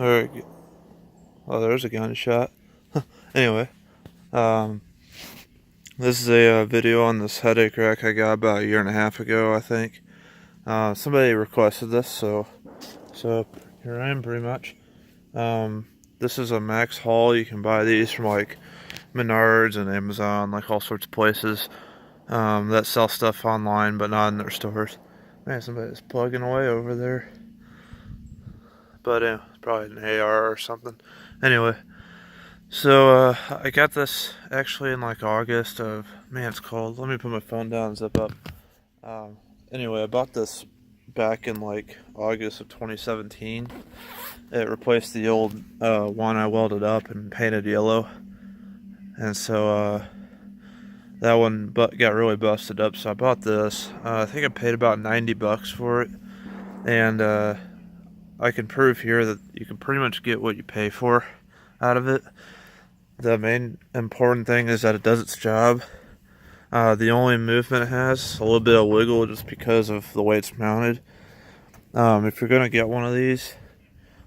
Alright. Oh, there's a gunshot. Anyway, um, this is a video on this headache rack I got about a year and a half ago, I think. Somebody requested this, so here I am, pretty much. This is a Maxxhaul. You can buy these from like Menards and Amazon, like all sorts of places that sell stuff online, but not in their stores. Man, somebody's plugging away over there. But it's probably an AR or something. Anyway, so I got this actually in like August of, man, it's cold. Let me put my phone down and zip up. Anyway, I bought this back in like August of 2017. It replaced the old one I welded up and painted yellow. And so that one got really busted up, so I bought this. I think I paid about 90 bucks for it. And I can prove here that you can pretty much get what you pay for out of it. The main important thing is that it does its job. The only movement it has, a little bit of wiggle just because of the way it's mounted. If you're going to get one of these,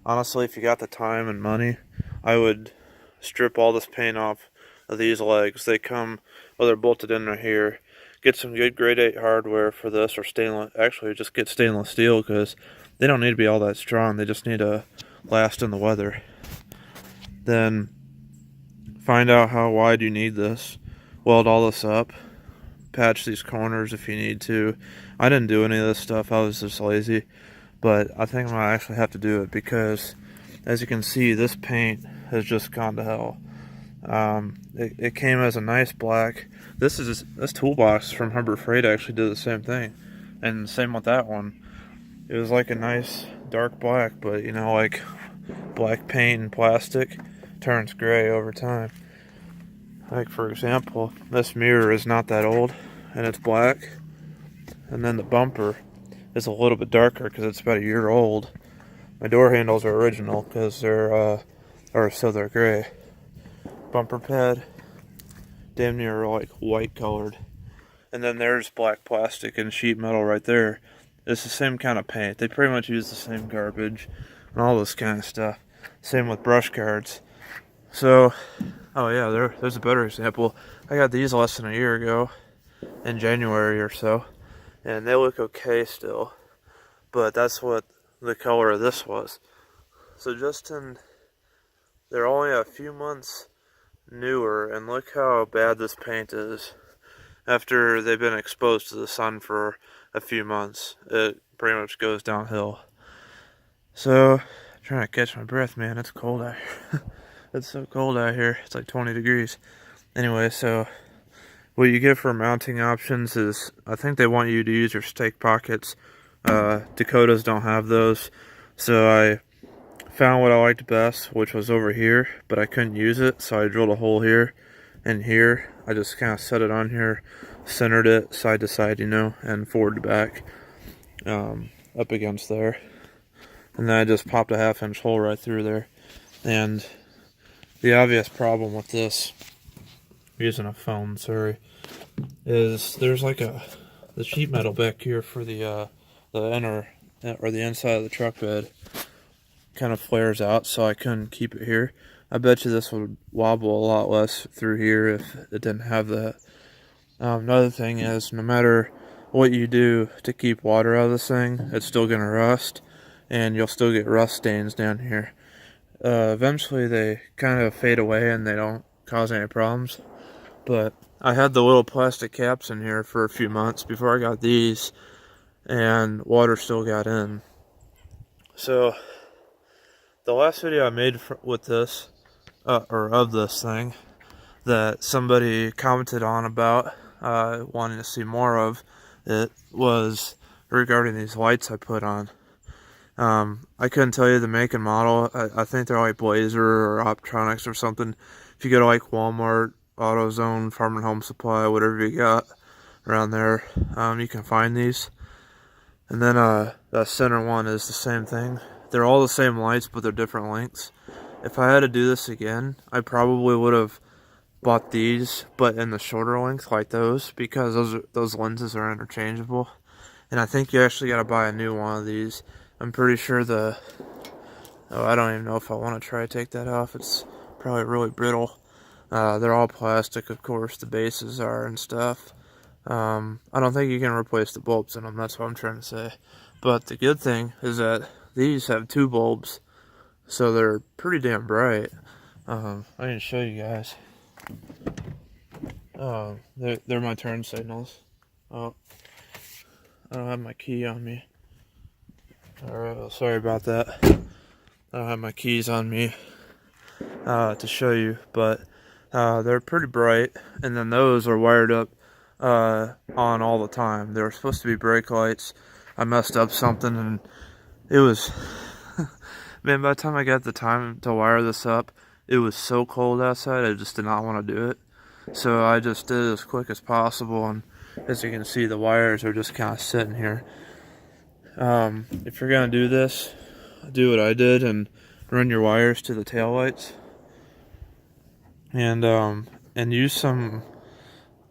honestly, if you got the time and money, I would strip all this paint off of these legs. They come, well, they're bolted in right here. Get some good grade 8 hardware for this, or stainless. Actually, just get stainless steel, because they don't need to be all that strong. They just need to last in the weather. Then find out how wide you need this. Weld all this up. Patch these corners if you need to. I didn't do any of this stuff. I was just lazy. But I think I might actually have to do it, because as you can see, this paint has just gone to hell. It came as a nice black. This toolbox from Harbor Freight actually did the same thing, and same with that one. It was like a nice dark black, but you know, like black paint and plastic turns gray over time. Like, for example, this mirror is not that old and it's black, and then the bumper is a little bit darker because it's about a year old. My door handles are original because they're gray. Bumper pad, damn near like white colored. And then there's black plastic and sheet metal right there. It's the same kind of paint. They pretty much use the same garbage and all this kind of stuff. Same with brush cards. So, oh yeah, there's a better example. I got these less than a year ago, in January or so, and they look okay still. But that's what the color of this was. So they're only a few months newer, and look how bad this paint is. After they've been exposed to the sun for a few months, it pretty much goes downhill. So, I'm trying to catch my breath, man. It's cold out here. It's so cold out here. It's like 20 degrees. Anyway, so what you get for mounting options is, I think they want you to use your stake pockets. Dakotas don't have those. So I found what I liked best, which was over here, but I couldn't use it, so I drilled a hole here and here. I just kind of set it on here, centered it side to side, you know, and forward to back, up against there. And then I just popped a 1/2-inch hole right through there. And the obvious problem with this, using a phone, sorry, is there's like the sheet metal back here for the inner, or the inside of the truck bed kind of flares out, so I couldn't keep it here. I bet you this would wobble a lot less through here if it didn't have that. Another thing is, no matter what you do to keep water out of this thing, it's still gonna rust, and you'll still get rust stains down here. Eventually they kind of fade away and they don't cause any problems. But I had the little plastic caps in here for a few months before I got these, and water still got in. So the last video I made with this, or of this thing, that somebody commented on about wanting to see more of it, was regarding these lights I put on. I couldn't tell you the make and model. I think they're like Blazer or Optronics or something. If you go to like Walmart, AutoZone, Farm and Home Supply, whatever you got around there, you can find these. And then that center one is the same thing. They're all the same lights, but they're different lengths. If I had to do this again, I probably would have bought these, but in the shorter length, like those, because those lenses are interchangeable. And I think you actually got to buy a new one of these. I'm pretty sure the Oh, I don't even know if I want to try to take that off. It's probably really brittle. They're all plastic, of course, the bases are and stuff. I don't think you can replace the bulbs in them, that's what I'm trying to say. But the good thing is that these have 2 bulbs, so they're pretty damn bright. I can show you guys. They're my turn signals. Oh, I don't have my key on me. Alright, well, sorry about that. I don't have my keys on me to show you, but they're pretty bright. And then those are wired up on all the time. They were supposed to be brake lights. I messed up something, and it was man, by the time I got the time to wire this up, it was so cold outside, I just did not want to do it. So I just did it as quick as possible, and as you can see, the wires are just kind of sitting here. If you're gonna do this, do what I did and run your wires to the taillights, and use some.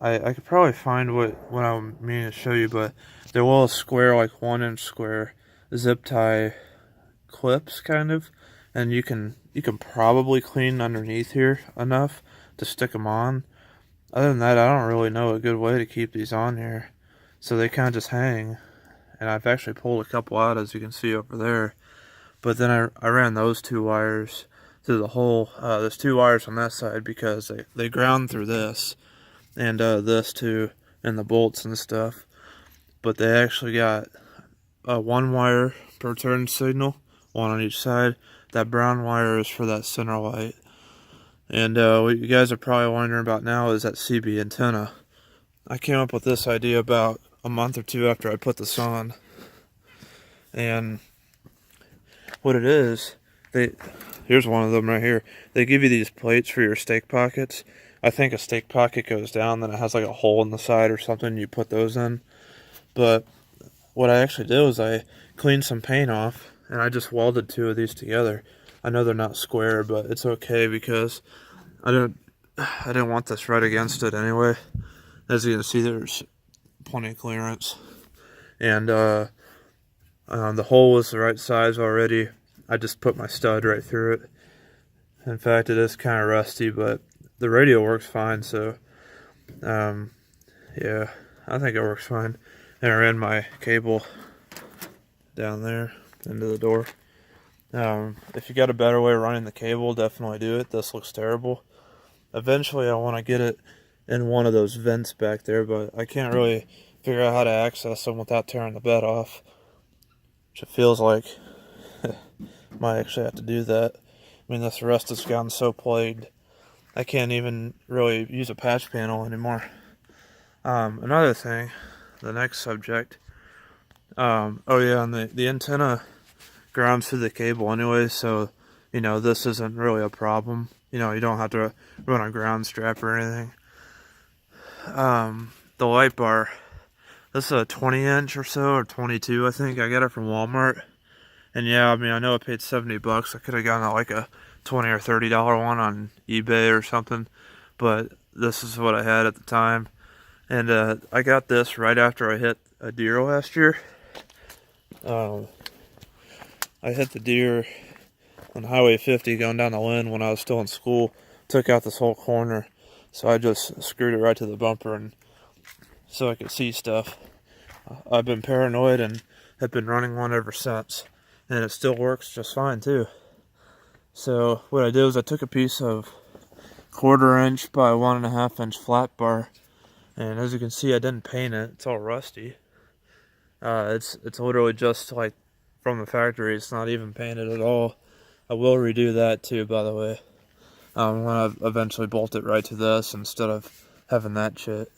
I could probably find what I mean to show you, but they're little square, like 1-inch square zip tie clips, kind of, and you can probably clean underneath here enough to stick them on. Other than that, I don't really know a good way to keep these on here, so they kind of just hang. And I've actually pulled a couple out, as you can see over there. But then I ran those 2 wires through the hole. There's 2 wires on that side because they ground through this, and this too, and the bolts and stuff. But they actually got 1 wire per turn signal, 1 on each side. That brown wire is for that center light. And what you guys are probably wondering about now is that CB antenna. I came up with this idea about a month or 2 after I put this on. And what it is, here's one of them right here. They give you these plates for your stake pockets. I think a stake pocket goes down, then it has like a hole in the side or something, you put those in. But what I actually did was I cleaned some paint off, and I just welded 2 of these together. I know they're not square, but it's okay because I didn't want this right against it anyway. As you can see, there's plenty of clearance, and the hole was the right size already. I just put my stud right through it. In fact, it is kind of rusty, but the radio works fine, so yeah, I think it works fine. And I ran my cable down there into the door. If you got a better way of running the cable, definitely do it. This looks terrible. Eventually I want to get it in one of those vents back there, but I can't really figure out how to access them without tearing the bed off, which it feels like might actually have to do that. I mean, this rust has gotten so plagued, I can't even really use a patch panel anymore. Another thing, the next subject, oh yeah, and the antenna grounds through the cable anyway, so, you know, this isn't really a problem. You know, you don't have to run a ground strap or anything. The light bar, this is a 20-inch or so, or 22, I think. I got it from Walmart. And yeah, I mean, I know I paid $70. I could have gotten like a $20 or $30 one on eBay or something, but this is what I had at the time. And I got this right after I hit a deer last year. I hit the deer on Highway 50 going down the Lynn when I was still in school. Took out this whole corner, so I just screwed it right to the bumper and so I could see stuff. I've been paranoid and have been running one ever since, and it still works just fine too. So what I did was I took a piece of 1/4 inch by 1.5 inch flat bar, and as you can see, I didn't paint it. It's all rusty. It's literally just like from the factory. It's not even painted at all. I will redo that too, by the way, when I eventually bolt it right to this instead of having that shit.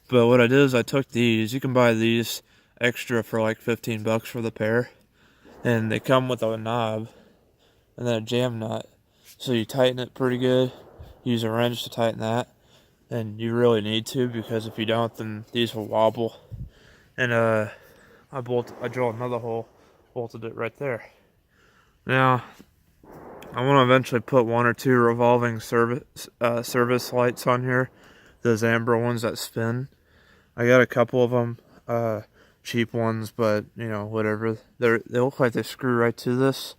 But what I did is I took these. You can buy these extra for like $15 for the pair, and they come with a knob and then a jam nut. So you tighten it pretty good. Use a wrench to tighten that, and you really need to, because if you don't, then these will wobble. And I drilled another hole, bolted it right there. Now I want to eventually put 1 or 2 revolving service lights on here, those amber ones that spin. I got a couple of them, cheap ones, but you know, whatever. They look like they screw right to this.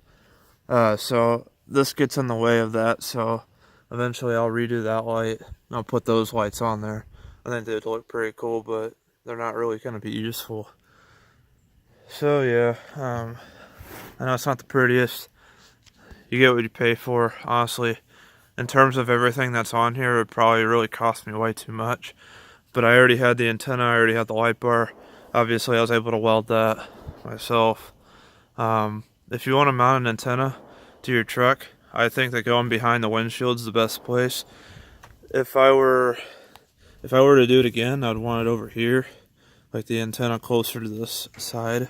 So this gets in the way of that, so eventually I'll redo that light and I'll put those lights on there. I think they'd look pretty cool, but they're not really going to be useful. So yeah, I know it's not the prettiest. You get what you pay for, honestly. In terms of everything that's on here, it would probably really cost me way too much. But I already had the antenna, I already had the light bar. Obviously, I was able to weld that myself. If you want to mount an antenna to your truck, I think that going behind the windshield is the best place. If I were to do it again, I'd want it over here, like the antenna closer to this side,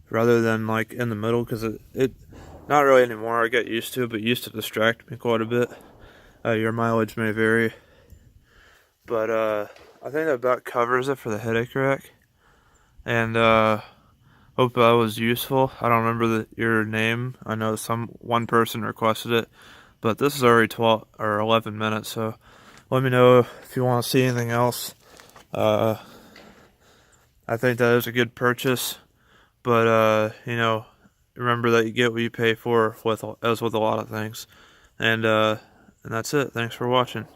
rather than like in the middle, because it not really anymore. I get used to it, but it used to distract me quite a bit. Your mileage may vary, but I think that about covers it for the headache rack. And hope that was useful. I don't remember your name. I know one person requested it, but this is already 12 or 11 minutes, so let me know if you want to see anything else. I think that is a good purchase, but remember that you get what you pay for, as with a lot of things. And that's it. Thanks for watching.